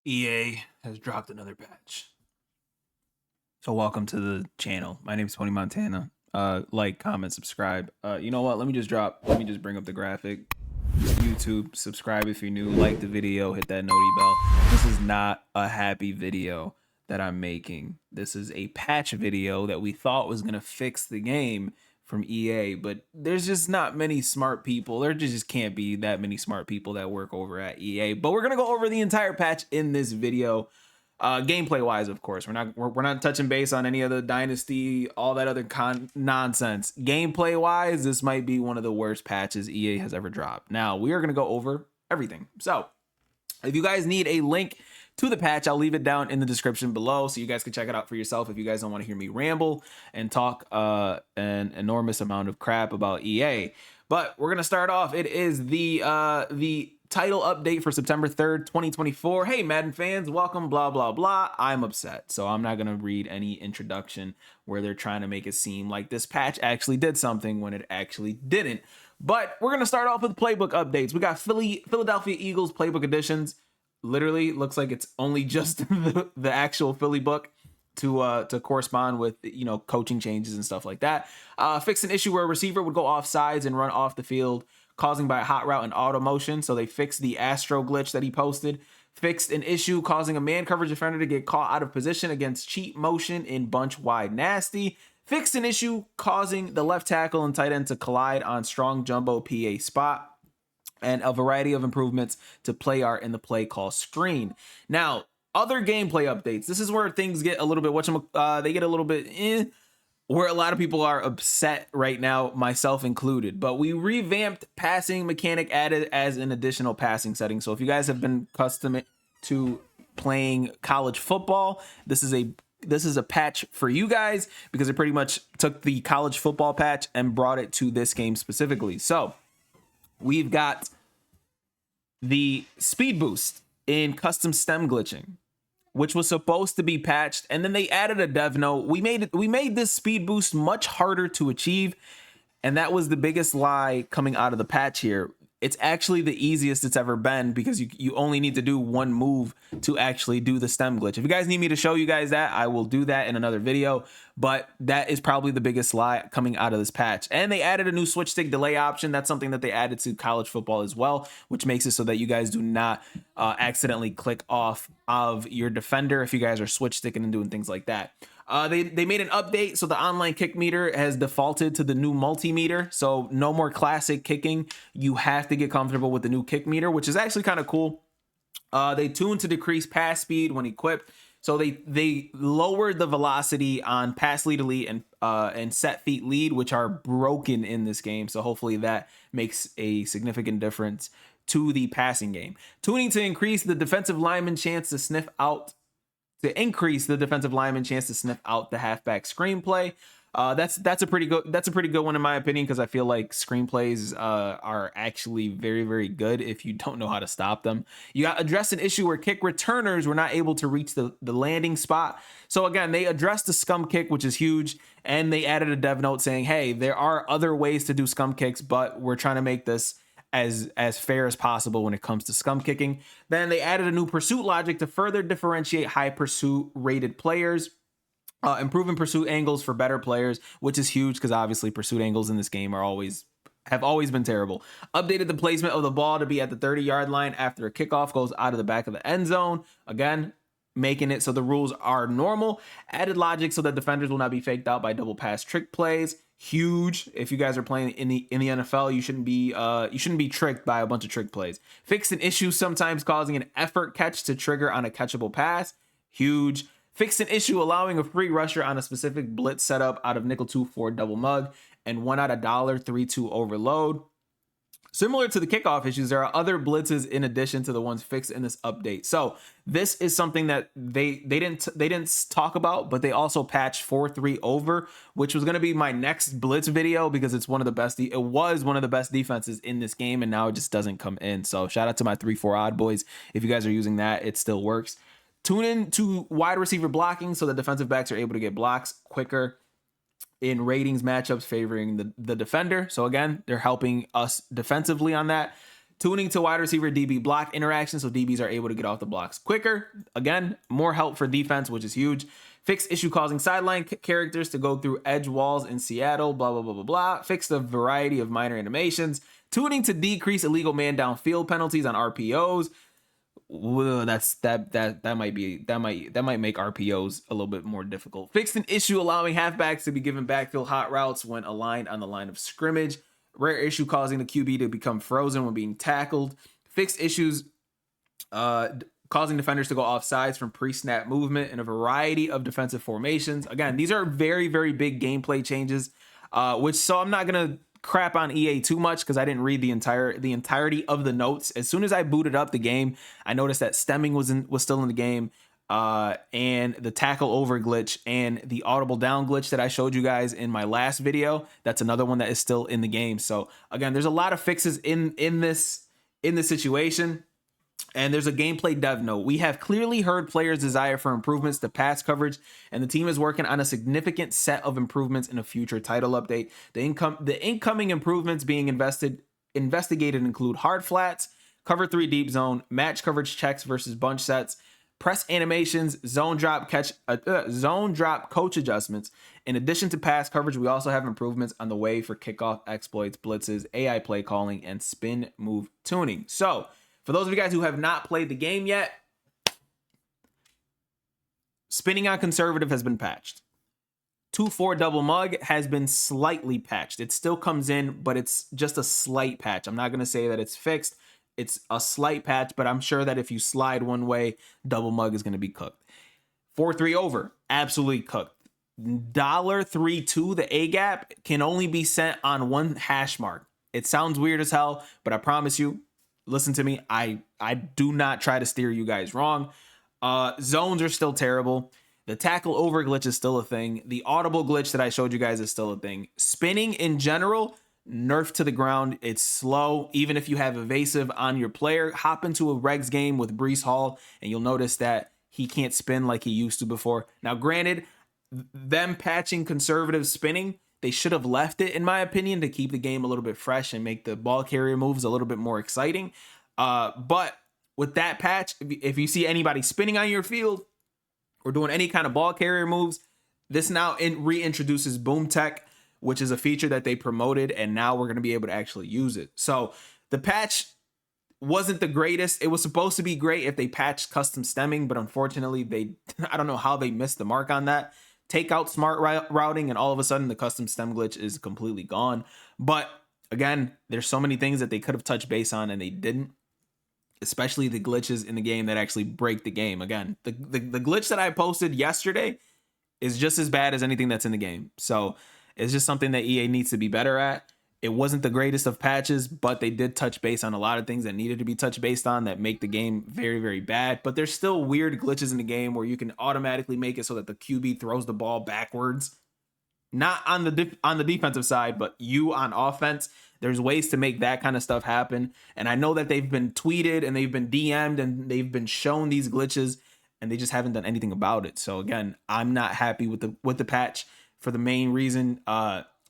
EA has dropped another patch. So welcome to the channel. My name is Tony Montana. Like, comment, subscribe. You know what? Let me just bring up the graphic. YouTube, subscribe if you're new, like the video, hit that noti bell. This is not a happy video that I'm making. This is a patch video that we thought was gonna fix the game from EA, but there's just not many smart people. There just can't be that many smart people that work over at EA. But we're gonna go over the entire patch in this video. Gameplay wise, of course, we're not touching base on any of the dynasty, all that other nonsense. Gameplay wise, this might be one of the worst patches EA has ever dropped. Now we are going to go over everything. So if you guys need a link to the patch, I'll leave it down in the description below so you guys can check it out for yourself if you guys don't want to hear me ramble and talk an enormous amount of crap about EA. But we're gonna start off. It is the title update for September 3rd, 2024. Hey, Madden fans, welcome, blah, blah, blah. I'm upset, so I'm not going to read any introduction where they're trying to make it seem like this patch actually did something when it actually didn't. But we're going to start off with Playbook updates. We got Philadelphia Eagles Playbook editions. Literally looks like it's only just the actual Philly book to correspond with, you know, coaching changes and stuff like that. Fixed an issue where a receiver would go off sides and run off the field, causing by a hot route and auto motion. So they fixed the Astro glitch that he posted. Fixed an issue causing a man coverage defender to get caught out of position against cheat motion in bunch wide nasty. Fixed an issue causing the left tackle and tight end to collide on strong jumbo PA spot. And a variety of improvements to play art in the play call screen. Now, other gameplay updates. This is where things get a little bit, they get a little bit where a lot of people are upset right now, myself included. But we revamped passing mechanic added as an additional passing setting. So if you guys have been accustomed to playing college football, this is a patch for you guys because it pretty much took the college football patch and brought it to this game specifically. So we've got the speed boost in custom stem glitching, which was supposed to be patched, and then they added a dev note. We made this speed boost much harder to achieve, and that was the biggest lie coming out of the patch here. It's actually the easiest it's ever been because you only need to do one move to actually do the stem glitch. If you guys need me to show you guys that, I will do that in another video, but that is probably the biggest lie coming out of this patch. And they added a new switch stick delay option. That's something that they added to college football as well, which makes it so that you guys do not accidentally click off of your defender if you guys are switch sticking and doing things like that. They made an update, so the online kick meter has defaulted to the new multimeter, so no more classic kicking. You have to get comfortable with the new kick meter, which is actually kind of cool. They tuned to decrease pass speed when equipped, so they lowered the velocity on pass lead elite and set feet lead, which are broken in this game. So hopefully that makes a significant difference to the passing game. Tuning to increase the defensive lineman chance to sniff out. To increase the defensive lineman chance to sniff out the halfback screenplay. That's a pretty good one in my opinion, because I feel like screenplays are actually very, very good if you don't know how to stop them. You got addressed an issue where kick returners were not able to reach the landing spot. So again, they addressed the scum kick, which is huge, and they added a dev note saying, hey, there are other ways to do scum kicks, but we're trying to make this as fair as possible when it comes to scum kicking. Then they added a new pursuit logic to further differentiate high pursuit rated players, improving pursuit angles for better players, which is huge because obviously pursuit angles in this game have always been terrible. Updated the placement of the ball to be at the 30-yard line after a kickoff goes out of the back of the end zone. Again, making it so the rules are normal. Added logic so that defenders will not be faked out by double pass trick plays. Huge. If you guys are playing in the NFL, you shouldn't be tricked by a bunch of trick plays. Fixed an issue sometimes causing an effort catch to trigger on a catchable pass. Huge. Fixed an issue allowing a free rusher on a specific blitz setup out of nickel 2-4 double mug and one out of $3-2 overload. Similar to the kickoff issues, there are other blitzes in addition to the ones fixed in this update. So this is something that they didn't talk about, but they also patched 4-3 over, which was going to be my next blitz video because it was one of the best defenses in this game, and now it just doesn't come in. So shout out to my 3-4 odd boys. If you guys are using that, it still works. Tune in to wide receiver blocking so that defensive backs are able to get blocks quicker in ratings matchups favoring the defender. So again, they're helping us defensively on that. Tuning to wide receiver DB block interaction so DBs are able to get off the blocks quicker. Again, more help for defense, which is huge. Fix issue causing sideline characters to go through edge walls in Seattle, blah, blah, blah, blah, blah. Fix the variety of minor animations. Tuning to decrease illegal man downfield penalties on RPOs. Well, that might make RPOs a little bit more difficult. Fixed an issue allowing halfbacks to be given backfield hot routes when aligned on the line of scrimmage. Rare issue causing the QB to become frozen when being tackled. Fixed issues causing defenders to go off sides from pre-snap movement in a variety of defensive formations. Again, these are very, very big gameplay changes, so I'm not gonna crap on EA too much because I didn't read the entirety of the notes. As soon as I booted up the game, I noticed that stemming was still in the game, and the tackle over glitch and the audible down glitch that I showed you guys in my last video. That's another one that is still in the game. So again, there's a lot of fixes in this situation. And there's a gameplay dev note. We have clearly heard players' desire for improvements to pass coverage, and the team is working on a significant set of improvements in a future title update. The incoming improvements being investigated include hard flats, cover 3 deep zone, match coverage checks versus bunch sets, press animations, zone drop coach adjustments. In addition to pass coverage, we also have improvements on the way for kickoff exploits, blitzes, AI play calling, and spin move tuning. So, for those of you guys who have not played the game yet, spinning on conservative has been patched. 2-4 double mug has been slightly patched. It still comes in, but it's just a slight patch. I'm not going to say that it's fixed. It's a slight patch, but I'm sure that if you slide one way, double mug is going to be cooked. 4-3 over, absolutely cooked. $3.2, the A gap, can only be sent on one hash mark. It sounds weird as hell, but I promise you, listen to me. I do not try to steer you guys wrong. Zones are still terrible. The tackle over glitch is still a thing. The audible glitch that I showed you guys is still a thing. Spinning in general, nerf to the ground. It's slow. Even if you have evasive on your player, hop into a regs game with Breece Hall, and you'll notice that he can't spin like he used to before. Now, granted, them patching conservative spinning, they should have left it, in my opinion, to keep the game a little bit fresh and make the ball carrier moves a little bit more exciting. But with that patch, if you see anybody spinning on your field or doing any kind of ball carrier moves, this now reintroduces boom tech, which is a feature that they promoted, and now we're going to be able to actually use it. So the patch wasn't the greatest. It was supposed to be great if they patched custom stemming, but unfortunately, I don't know how they missed the mark on that. Take out smart routing, and all of a sudden the custom stem glitch is completely gone. But again, there's so many things that they could have touched base on and they didn't, especially the glitches in the game that actually break the game. Again, the glitch that I posted yesterday is just as bad as anything that's in the game. So it's just something that EA needs to be better at. It wasn't the greatest of patches, but they did touch base on a lot of things that needed to be touched based on that make the game very, very bad. But there's still weird glitches in the game where you can automatically make it so that the QB throws the ball backwards. Not on the defensive side, but you on offense. There's ways to make that kind of stuff happen. And I know that they've been tweeted and they've been DM'd and they've been shown these glitches, and they just haven't done anything about it. So again, I'm not happy with the patch for the main reason.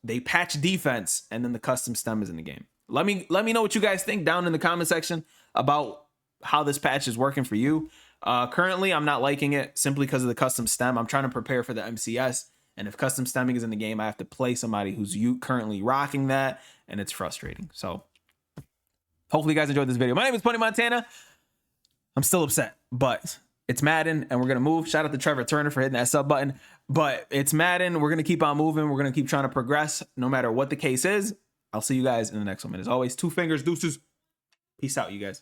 They patch defense, and then the custom stem is in the game. Let me know what you guys think down in the comment section about how this patch is working for you. Currently, I'm not liking it simply because of the custom stem. I'm trying to prepare for the MCS, and if custom stemming is in the game, I have to play somebody who's currently rocking that, and it's frustrating. So hopefully you guys enjoyed this video. My name is Pony Montana. I'm still upset, but it's Madden, and we're going to move. Shout out to Trevor Turner for hitting that sub button. But it's Madden. We're going to keep on moving. We're going to keep trying to progress no matter what the case is. I'll see you guys in the next one. And as always, 2 fingers, deuces. Peace out, you guys.